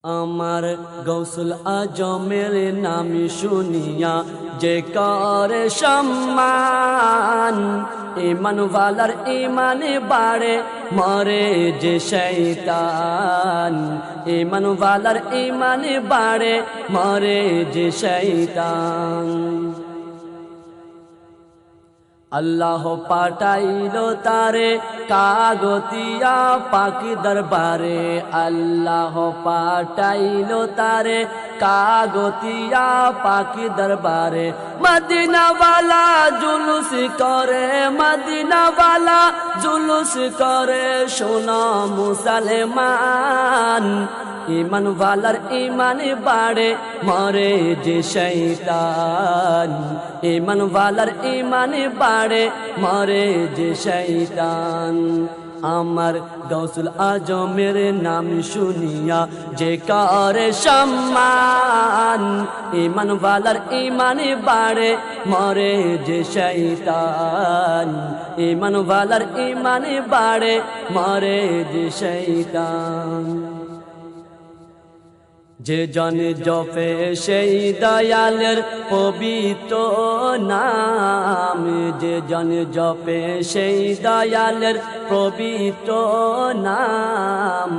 আমার গৌসুল আজমের নাম শুনিয়া যে করে সম্মান, ইমান ওয়ালার ইমানে বাড়ে মরে যে শয়তান। ইমান ওয়ালার ইমানে বাড়ে মরে যে শয়তান। আল্লাহ পাঠাইলো তারে কাগতিয়া পাকি দরবারে। আল্লাহ পাঠাইলো তারে কাগতিয়া পাকি দরবারে। মদিনা ওয়ালা জুলুস করে, মদিনা ওয়ালা জুলুস করে, শোনা মুসলমান। ইমান ওয়ালার ইমানে বাড়ে মরে যে শয়তান। ইমান ওয়ালার ইমানে বাড়ে মরে যে শয়তান। আমার গৌসুল আজমের নাম শুনিয়া যে করে সম্মান, ইমান ওয়ালার ইমানে বাড়ে মরে যে শয়তান। ইমান ওয়ালার ইমানে বাড়ে মরে যে শয়তান। যে জন জপে সেই দয়ালের পবিত্র নাম, যে জন জপে সেই দয়ালের পবিত্র নাম,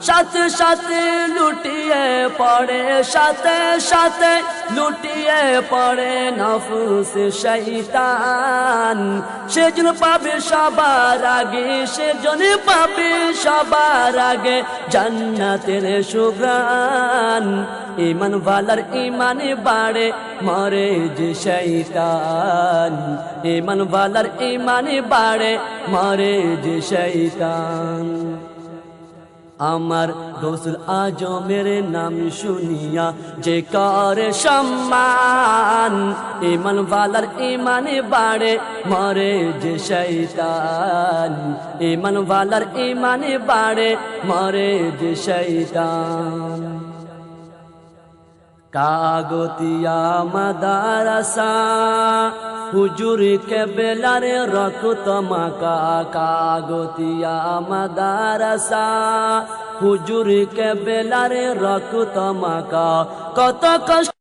সাথে সাথে লুটিয়ে পড়ে, সাথে সাথে লুটিয়ে পড়ে নফস শয়তান। সেজন পাবে সবার আগে, সেজন পাবে সবার আগে জান্নাতের সুঘ্রাণ। ইমান ওয়ালার ইমানে বাড়ে মরে যে শয়তান। ইমান ওয়ালার ইমানে বাড়ে মরে যে শয়তান। আমার গৌসুল আজমের নাম শুনিয়া যে করে সম্মান, ইমান ওয়ালার ইমানে বাড়ে মরে যে শয়তান। ইমান ওয়ালার ইমানে বাড়ে মরে যে শয়তান। কাগতিয়া মাদারাসা হুজুর কেবলারে রক্ত মাকা। কাগতিয়া মাদারাসা হুজুর কেবলারে রক্ত মাকা। কত কষ্ট